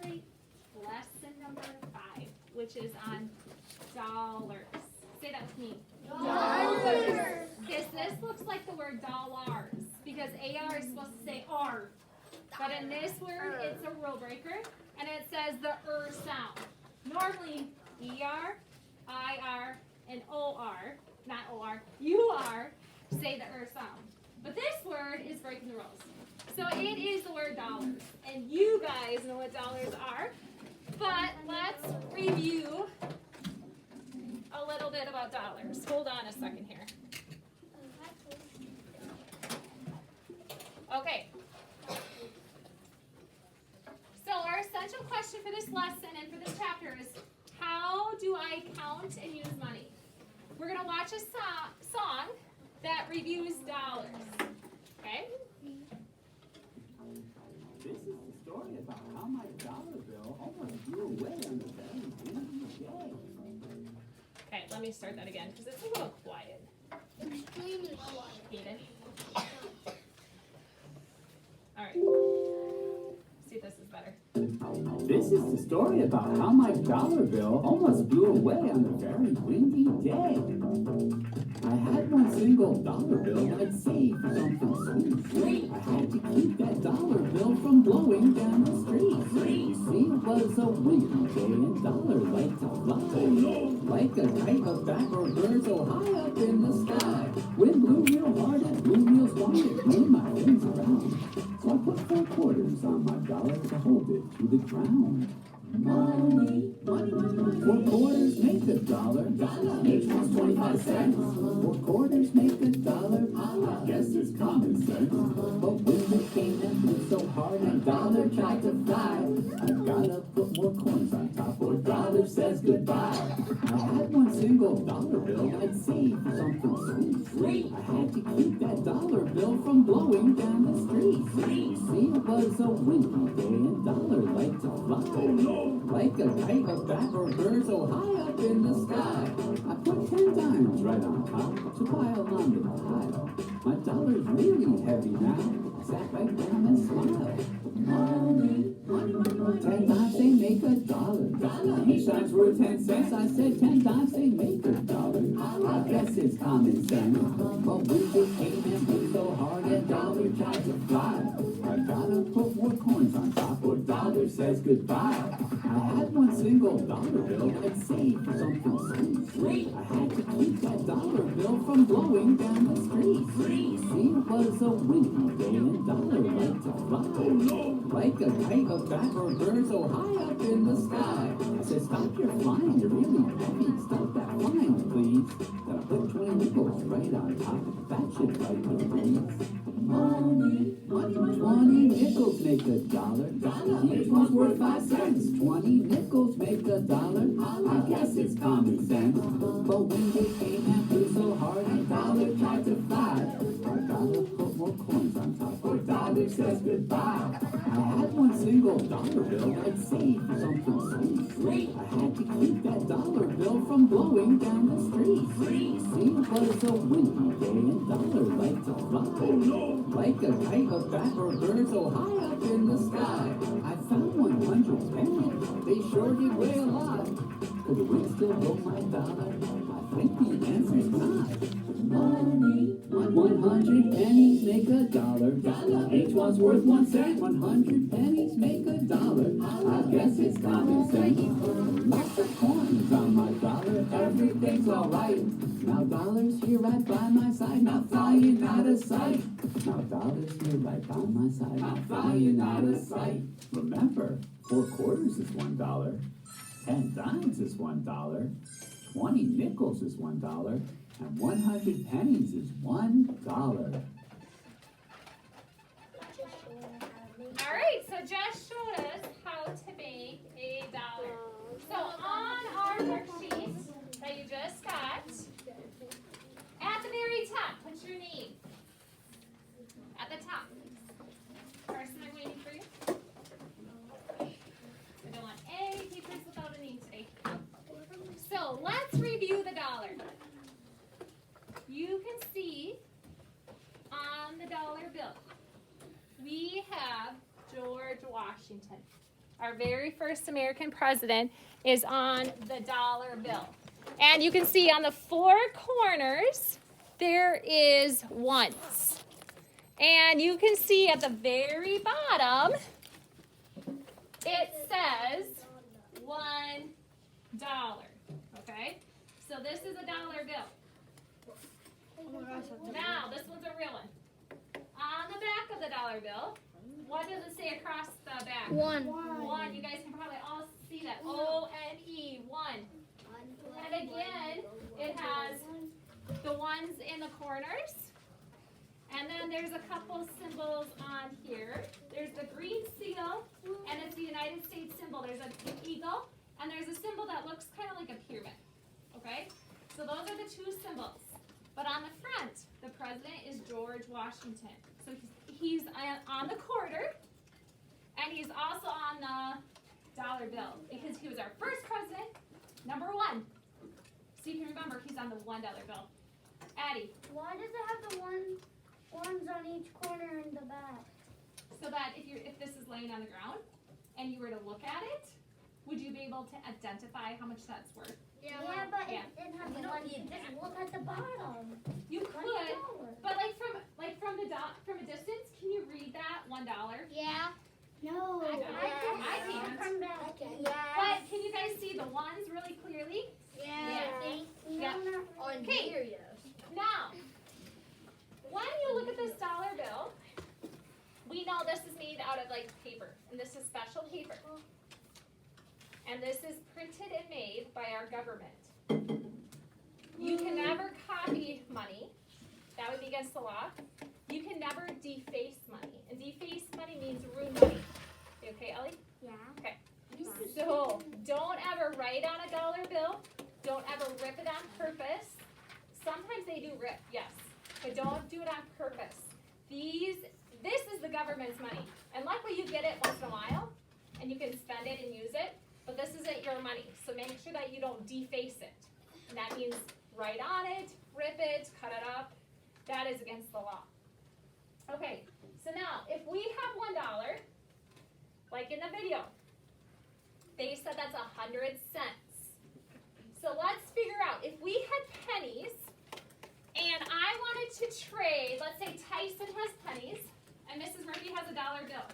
concentrate. Lesson number 5, which is on dollars. Say that with me. Dollars. This looks like the word dollars because AR is supposed to say R. But in this word, it's a rule breaker, and it says the sound. Normally, ER, IR, and OR, not OR, UR, say the sound. But this word is breaking the rules. So it is the word dollars. And you guys know what dollars are. But let's review a little bit about dollars. Hold on a second here. Okay. So our essential question for this lesson and for this chapter is, how do I count and use money? We're going to watch a song that reviews dollars. Okay? This is the story about how my dollar bill almost blew away on the very windy day. Okay, let me start that again because it's a little quiet. Hayden? All right. See if this is better. This is the story about how my dollar bill almost blew away on a very windy day. I had one single dollar bill I'd saved for something sweet. I had to keep that dollar bill from blowing down the street. You see, it was a windy day and dollar liked to fly. Like a kite up back or bird so high up in the sky. Wind blew real hard and blew real strong, it blew my things around. So I put 4 quarters on my dollar to hold it to the ground. Money, money, money, money. 4 quarters make a dollar. Each one's 25 cents. 4 quarters make a dollar. I guess it's common sense. But when it came and blew so hard, a dollar tried to fly. I gotta put more coins on top, or dollar says goodbye. I had one single dollar bill I'd saved for something sweet. I had to keep that dollar bill from blowing down the street. You see, it was a windy day and dollar liked to fly. Like a kite up back or bird so high up in the sky. I put 10 dimes right on top to pile on the pile. My dollar's really heavy now. I sat right down and smiled. Money, money, money, money. 10 dimes they make a dollar. Each dime's worth 10 cents. I said 10 dimes they make a dollar. I guess it's common sense. But when it came and blew so hard a dollar tried to fly. I gotta put more coins on top or dollar says goodbye. I had one single dollar bill I'd saved for something sweet. I had to keep that dollar bill from blowing down the street. You see, it was a windy day and dollar liked to fly. Like a kite up back or bird so high up in the sky. I said, stop your flying, you're really heavy. Stop that flying, please. Then I put 20 nickels right on top. That should right the breeze. Money, money, money. 20 nickels make a dollar. Each one's worth 5 cents. 20 nickels make a dollar. I guess it's common sense. But when they came and blew so hard, a dollar tried to fly. I gotta put more coins on top, or dollar says goodbye. I had one single dollar bill I'd saved for something sweet. I had to keep that dollar bill from blowing down the street. You see, it was a windy day and dollar liked to fly. Like a kite up back or bird so high up in the sky. I found 100 pennies. They sure did weigh a lot. Could the wind still blow my dollar? I think the answer's not. Money, 100 pennies make a dollar. Each one's worth 1 cent. 100 pennies make a dollar. I guess it's common sense. Lots of coins on my dollar. Everything's alright. Now dollars here right by my side, not flying out of sight. Now dollars here right by my side, not flying out of sight. Remember, 4 quarters is $1. 10 dimes is $1. 20 nickels is $1. And 100 pennies is $1. All right, so Josh showed us how to make a dollar. So on our worksheet that you just got, at the very top, put your name. At the top. Carson, I'm waiting for you. I don't want any papers without a name today. So let's review the dollar. You can see on the dollar bill, we have George Washington. our very first American president, is on the dollar bill. And you can see on the four corners, there is ones. And you can see at the very bottom, it says $1. Okay? So this is a dollar bill. Now, this one's a real one. On the back of the dollar bill, what does it say across the back? One. One. You guys can probably all see that. O-N-E, one. And again, it has the ones in the corners. And then there's a couple symbols on here. There's the green seal, and it's the United States symbol. There's an eagle, and there's a symbol that looks kind of like a pyramid. Okay? So those are the two symbols. But on the front, the president is George Washington. So he's on the quarter, and he's also on the dollar bill because he was our first president, number one. So you can remember he's on the $1 bill. Addie. Why does it have the ones on each corner in the back? So that if this is laying on the ground and you were to look at it, would you be able to identify how much that's worth? Yeah, but Yeah. it didn't have the ones. You just look at the bottom. You could, but from a distance, can you read that $1? Yeah. No. I can't. can't. But can you guys see the ones really clearly? Yeah. Yeah. Okay. Now, when you look at this dollar bill, we know this is made out of like paper, and this is special paper. And this is printed and made by our government. You can never copy money. That would be against the law. You can never deface money. And deface money means ruin money. You okay, Ellie? Yeah. Okay. So don't ever write on a dollar bill. Don't ever rip it on purpose. Sometimes they do rip, yes. But don't do it on purpose. This is the government's money. And luckily you get it once in a while. And you can spend it and use it. But this isn't your money, so make sure that you don't deface it. And that means write on it, rip it, cut it up. That is against the law. Okay, so now if we have $1, like in the video, they said that's 100 cents. So let's figure out, if we had pennies, and I wanted to trade, let's say Tyson has pennies, and Mrs. Murphy has a dollar bill.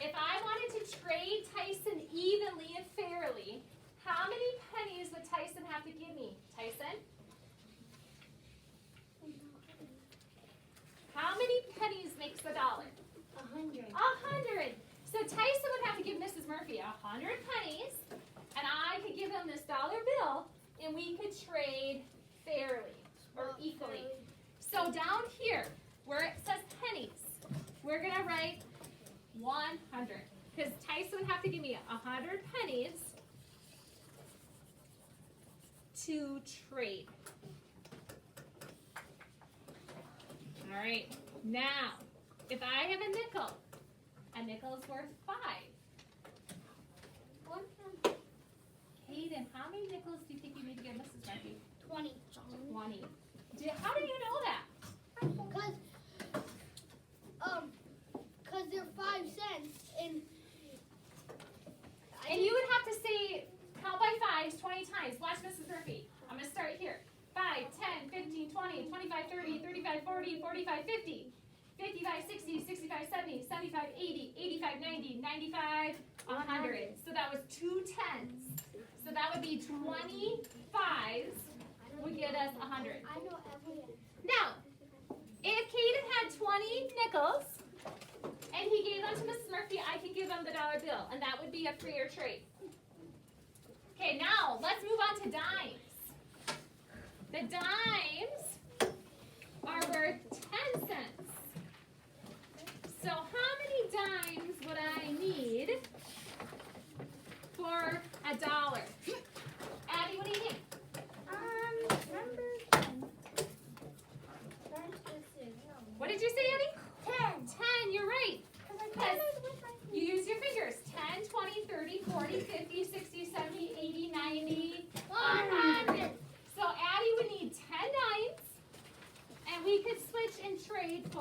If I wanted to trade Tyson evenly and fairly, how many pennies would Tyson have to give me? Tyson? How many pennies makes $1? 100. 100. So Tyson would have to give Mrs. Murphy 100 pennies, and I could give him this dollar bill, and we could trade fairly or equally. So down here, where it says pennies, we're going to write 100, because Tyson would have to give me 100 pennies to trade. All right, now, if I have a nickel is worth 5. Hayden, how many nickels do you think you need to give Mrs. Murphy? 20. 20. How do you know that? Cause they're 5 cents and you would have to say, count by 5s 20 times. Watch Mrs. Murphy. I'm going to start here. 5, 10, 15, 20, 25, 30, 35, 40, 45, 50, 55, 60, 65, 70, 75, 80, 85, 90, 95, 100. So that was 2 tens. So that would be 20 5s would get us 100. I know every. Now, if Caden had 20 nickels, and he gave them to Mrs. Murphy, I could give him the dollar bill, and that would be a freer trade. Okay, now let's move on to dimes. The dimes are worth 10 cents. So how many dimes would I need for $1? Addie, what do you think? Number 10. What did you say, Addie? 10. 10, you're right. Because You use your fingers. 10, 20, 30, 40, 50, 60, 70, 80, 90, 100. So Addie would need 10 dimes, and we could switch and trade for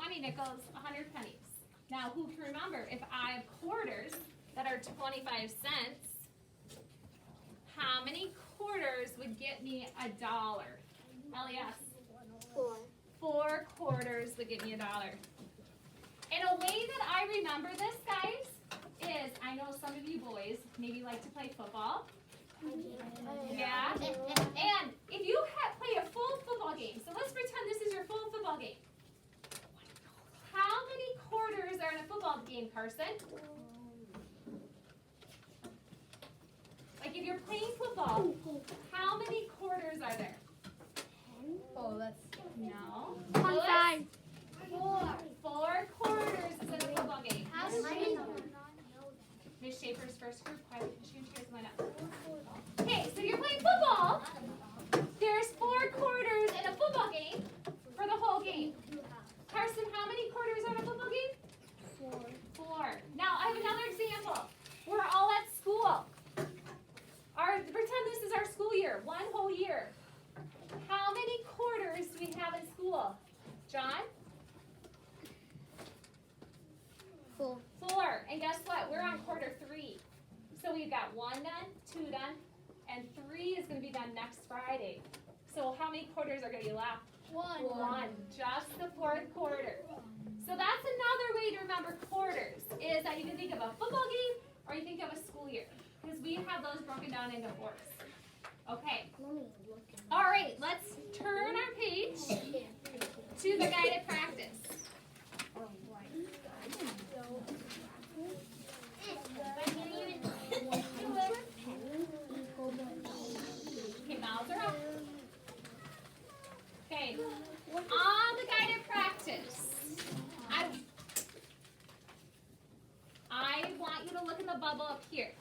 20 nickels, 100 pennies. Now, who can remember, if I have quarters that are 25 cents, how many quarters would get me $1? LES. 4. 4 quarters would get me $1. And a way that I remember this, guys, is I know some of you boys maybe like to play football. Yeah. And if you play a full football game, so let's pretend this is your full football game. How many quarters are in a football game, Carson? Like if you're playing football, how many quarters are there? Oh, that's No. 25. 4 quarters is in a football game. How do I know? Miss Schaefer's first group, quiet, push your chairs line up. Okay, so you're playing football. There's 4 quarters in a football game for the whole game. Carson, how many quarters are in a football game? 4. Now, I have another example. We're all at school. Pretend this is our school year, 1 whole year. How many quarters do we have in school? John? 4. 4. And guess what? We're on quarter 3. So we've got 1 done, 2 done, and 3 is going to be done next Friday. So how many quarters are going to be left? 1. Just the 4th quarter. So that's another way to remember quarters, is that you can think of a football game or you think of a school year. Because we have those broken down into 4s. Okay. All right, let's turn our page to the guided practice. Okay, mouths are up. Okay, on the guided practice, I want you to look in the bubble up here.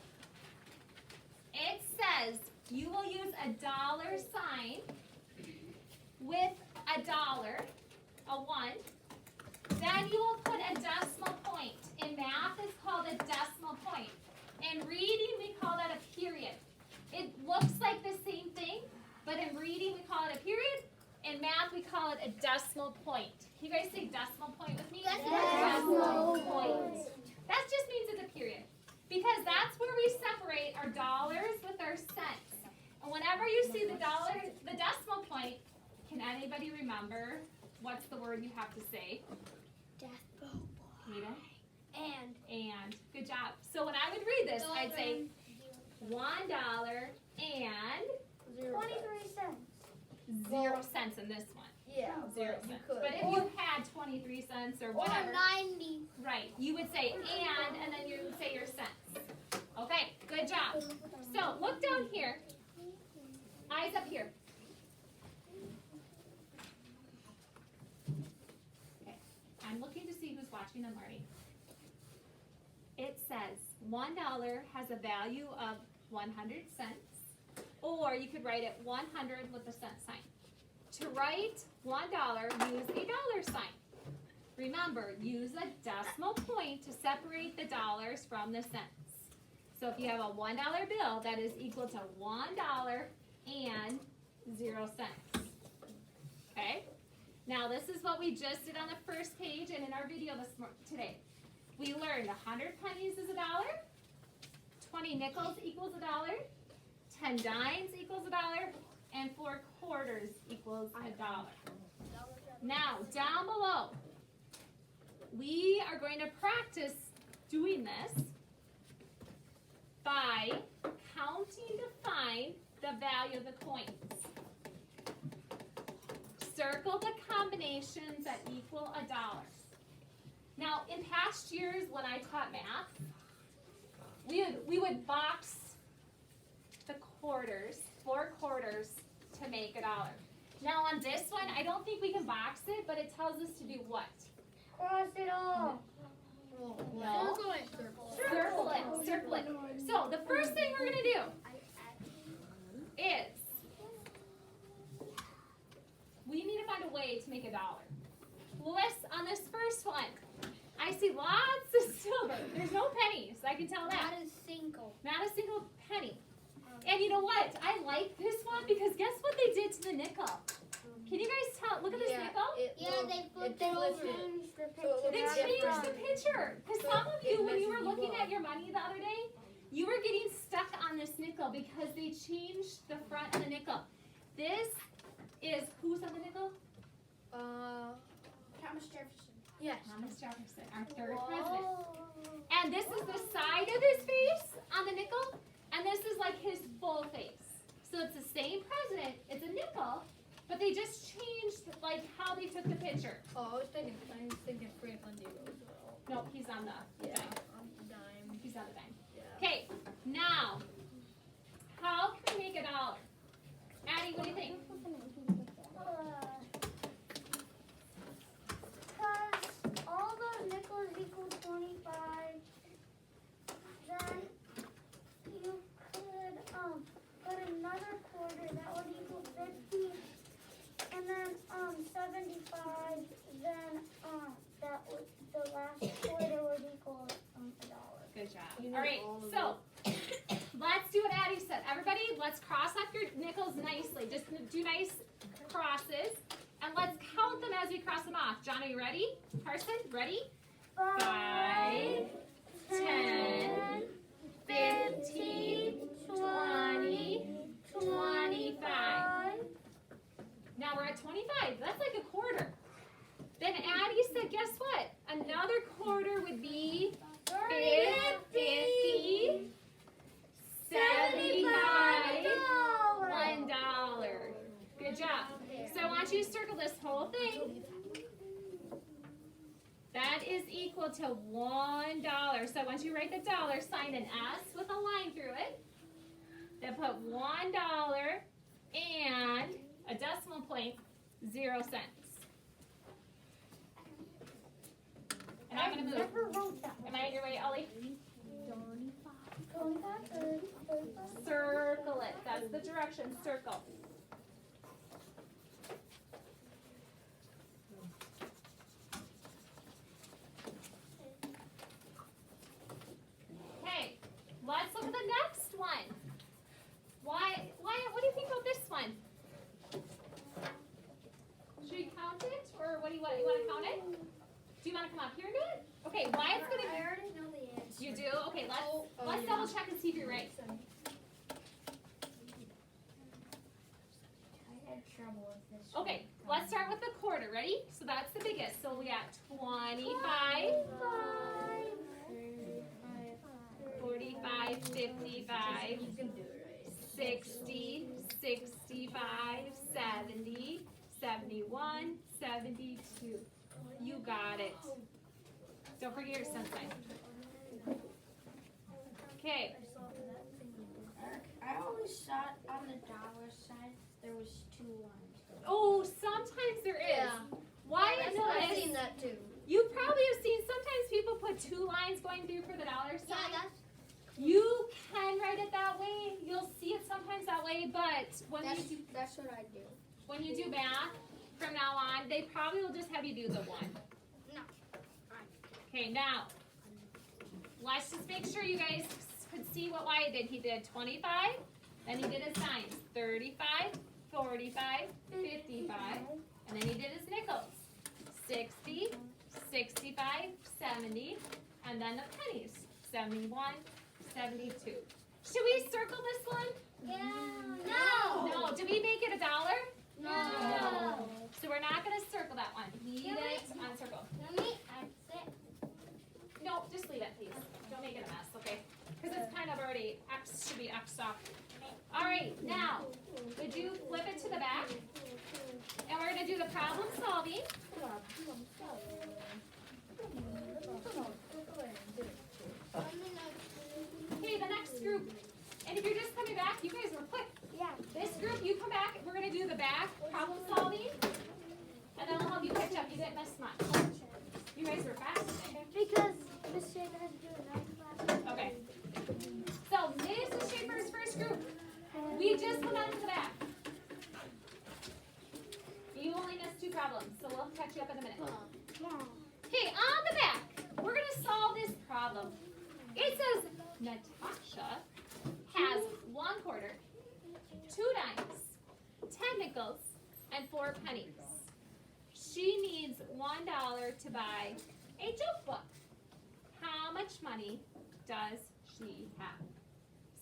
It says you will use a dollar sign with a dollar, a 1. Then you will put a decimal point. In math, it's called a decimal point. In reading, we call that a period. It looks like the same thing, but in reading, we call it a period. In math, we call it a decimal point. Can you guys say decimal point with me? Decimal point. That just means it's a period. Because that's where we separate our dollars with our cents. And whenever you see the decimal point, can anybody remember what's the word you have to say? Decimal. Nita? And. Good job. So when I would read this, I'd say $1 and 23 cents. 0 cents in this one. yeah. 0 You cents. could. But if you had 23 cents or Or whatever, 90. right, you would say and then you would say your cents. Okay, good job. So look down here. Eyes up here. Okay, I'm looking to see who's watching and learning. It says $1 has a value of 100 cents, or you could write it 100 with a cent sign. To write $1, use a dollar sign. Remember, use a decimal point to separate the dollars from the cents. So if you have a $1 bill, that is equal to $1 and 0 cents. Okay? Now this is what we just did on the first page and in our video today. We learned 100 pennies is $1, 20 nickels equals $1, 10 dimes equals $1, and 4 quarters equals $1. Now, down below, we are going to practice doing this by counting to find the value of the coins. Circle the combinations that equal $1. Now, in past years when I taught math, we would box the quarters, 4 quarters, to make $1. Now on this one, I don't think we can box it, but it tells us to do what? Cross it off. No. Circle it. Circle it. So the first thing we're going to do is we need to find a way to make $1. On this first one, I see lots of silver. There's no pennies. I can tell that. Not a single penny. And you know what? I like this one because guess what they did to the nickel? Can you guys tell? Look at this nickel. Yeah, they flipped They it over. flipped it. Changed the So it picture. They looks changed the different. picture. Because some of you, when you were looking at your money the other day, you were getting stuck on this nickel because they changed the front of the nickel. This is, who's on the nickel? Thomas Jefferson. Yes. Thomas Jefferson, our third president. And this is the side of his face on the nickel, and this is like his full face. So it's the same president, it's a nickel, but they just changed like how they took the picture. Oh, I was thinking Franklin D. Roosevelt. No, he's on the Yeah, dime. on the dime. He's on the dime. Yeah. Okay, now, how can we make a dollar? Addie, what do you think? Because all the nickels equal 25, then you could put another quarter that would equal 50, and then 75, then that would, the last quarter would equal $1. Good job. You All know right, all of so let's do what Addie said. Everybody, let's cross off your nickels nicely. Just do nice crosses, and let's count them as we cross them off. John, are you ready? Carson, ready? 5, 10, 15, 20, 25. Now we're at 25. That's like a quarter. Then Addie said, guess what? Another quarter would be 50, 75, $1. Good job. So I want you to circle this whole thing. That is equal to $1. So once you write the dollar sign, an S with a line through it, then put $1 and a decimal point, 0 cents. And I'm gonna move. Never wrote that. Am I on your way, Ellie? 25, 30, 35. Circle it. That's the direction. Circle. Okay, let's look at the next one. What do you think about this one? Should we count it, or what do you want? You want to count it? Do you want to come up here and do it? Okay, Wyatt's gonna. I already know the answer. You do? Okay, let's yeah. double check and see if you're right. I had trouble with this. Okay, let's start with the quarter. Ready? So that's the biggest. So we got 25, 45, 55, You can do it right. 60, 65, 70, 71, 72. You got it. Don't forget your cent sign. Okay. I always thought on the dollar side there was 2 lines. Oh, sometimes there is. Yeah. Wyatt I've noticed. seen that too. You probably have seen sometimes people put 2 lines going through for the dollar sign. Yeah, that's You can write it that way. You'll see it sometimes that way, but when that's what I do. you do math from now on, they probably will just have you do the 1. No. Okay, now let's just make sure you guys could see what Wyatt did. He did 25, then he did his signs. 35, 45, 55, and then he did his nickels. 60, 65, 70, and then the pennies. 71, 72. Should we circle this one? Yeah. No. Did we make it $1? No. So we're not going to circle that one. Leave Can it we- uncircled. Let me exit. No, just leave it, please. Don't make it a mess, okay? Because it's kind of already X, should be X'd off. All right, now, would you flip it to the back? And we're going to do the problem solving. Okay, the next group. And if you're just coming back, you guys were quick. Yeah. This group, you come back. We're going to do the back problem solving. And then I'll help you catch up. You didn't miss much. You guys were fast today. Because Miss Schaefer has to do another class. Okay. So, Mrs. Schaefer's first group. We just went on to the back. You only missed 2 problems, so we'll catch you up in a minute. Yeah. Okay, on the back, we're going to solve this problem. It says Natasha has 1 quarter, 2 dimes, 10 nickels, and 4 pennies. She needs $1 to buy a joke book. How much money does she have?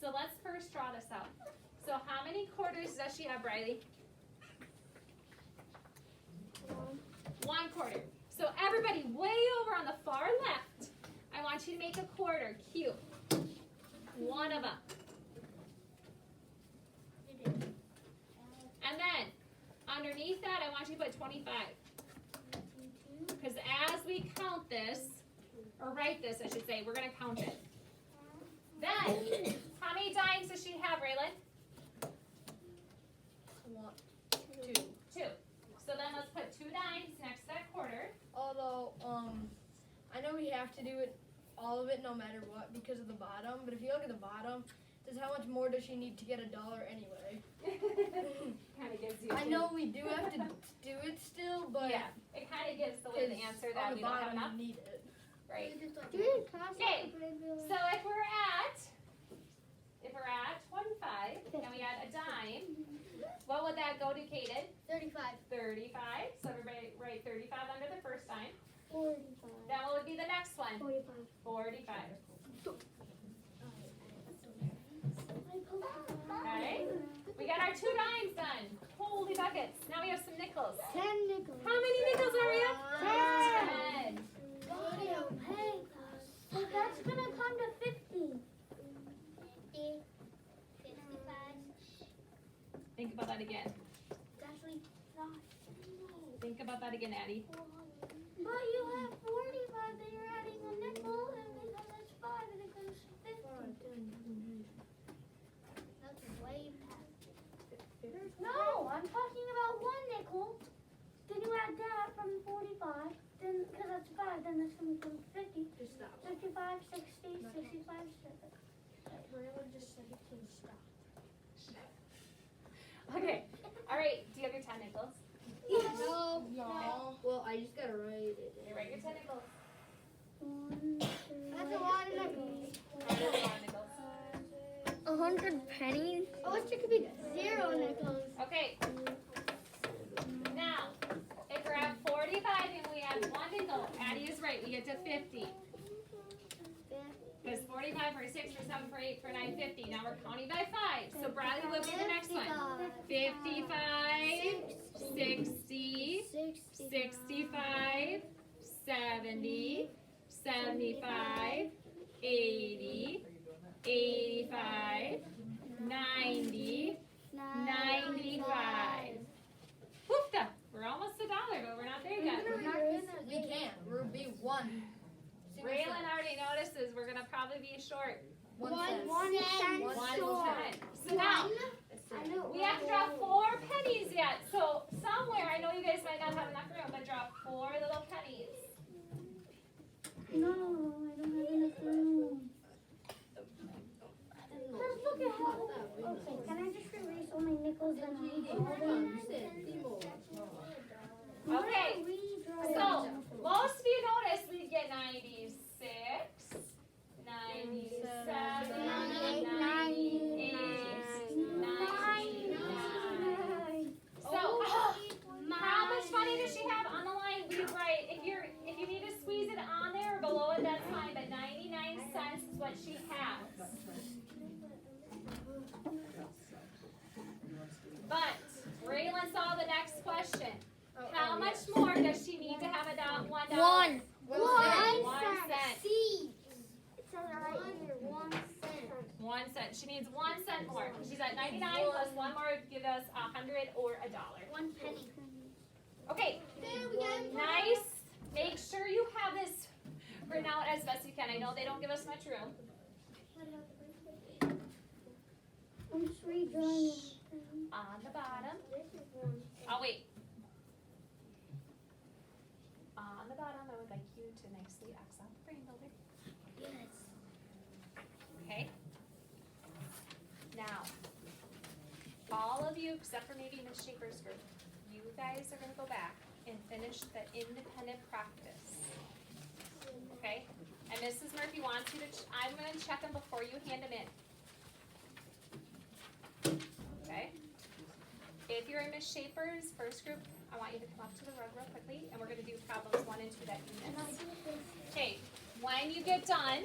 So let's first draw this out. So how many quarters does she have, Briley? 1 quarter. So everybody way over on the far left, I want you to make a quarter. Cute. One of them. And then underneath that, I want you to put 25. Because as we count this, or write this, I should say, we're going to count it. Then, how many dimes does she have, Raylan? 1, 2. 2. So then let's put 2 dimes next to that quarter. Although, I know we have to do it, all of it, no matter what, because of the bottom. But if you look at the bottom, it says how much more does she need to get $1 anyway? Kind of gives you. I know we do have to do it still, but Yeah, it kind of gives the way the answer that on we the don't have bottom enough. you need it. Right. Dude, Okay, so if we're at 25 and we add a dime, what would that go to, Kaden? 35. 35. So everybody write 35 under the first dime. 45. Then what would be the next one? 45. 45. Okay. We got our 2 dimes done. Holy buckets. Now we have some nickels. 10 nickels. How many nickels are we up? 10. So that's gonna come to 50. 50. 55. Think about that again. Actually, not. Think about that again, Addie. But you have 45, then you're adding a nickel, and because it's 5, and it goes to 50. That's way past. No, I'm talking about 1 nickel. Then you add that from 45, then, because that's 5, then that's going to come to 50. Just stop. 55, 60, 65, 70. Really just said it can stop. Okay. All right. Do you have your 10 nickels? No. Well, I just gotta write it. You write your 10 nickels. 1, 2, That's a lot of nickels. Write your 10 nickels. 100 pennies? I wish it could be 0 nickels. Okay. Now, if we're at 45 and we add 1 nickel, Addie is right. We get to 50. Because 45 for 6 for 7 for 8 for 9, 50. Now we're counting by 5. So Bradley, what would be the next one? 55, 60, 65, 70, 75, 80, 85, 90, 95. Woofda! We're almost $1, but we're not there yet. We can't. We'll be 1. Raylan already notices we're gonna probably be short. 1 cent. 1 cent 1 short. cent. So now, we have to draw 4 pennies yet. So somewhere, I know you guys might not have enough room, but draw 4 little pennies. No, I don't have enough room. Just look at how. Okay, can I just erase all my nickels and Okay, so most of you noticed we get 96, 97, 98, 99. So how much money does she have on the line? We write, if you need to squeeze it on there or below it, that's fine, but 99 cents is what she has. But Raylan saw the next question. How much more does she need to have $1? One. 1 1 cent. C. It says right here, 1 cent. 1 cent. She needs 1 cent more. She's at 99 plus 1 more would give us 100 or $1. 1 penny. Okay. Nice. Make sure you have this written out as best you can. I know they don't give us much room. I'm just redrawing it. On the bottom. This is 1 cent. Oh, wait. On the bottom, I would like you to nicely X out the frame builder. Yes. Okay. Now, all of you, except for maybe Ms. Shaper's group, you guys are going to go back and finish the independent practice. Okay? And Mrs. Murphy wants you to, I'm going to check them before you hand them in. Okay? If you're in Ms. Shaper's first group, I want you to come up to the rug real quickly, and we're going to do problems 1 and 2 that you And I missed. do this. Okay, when you get done,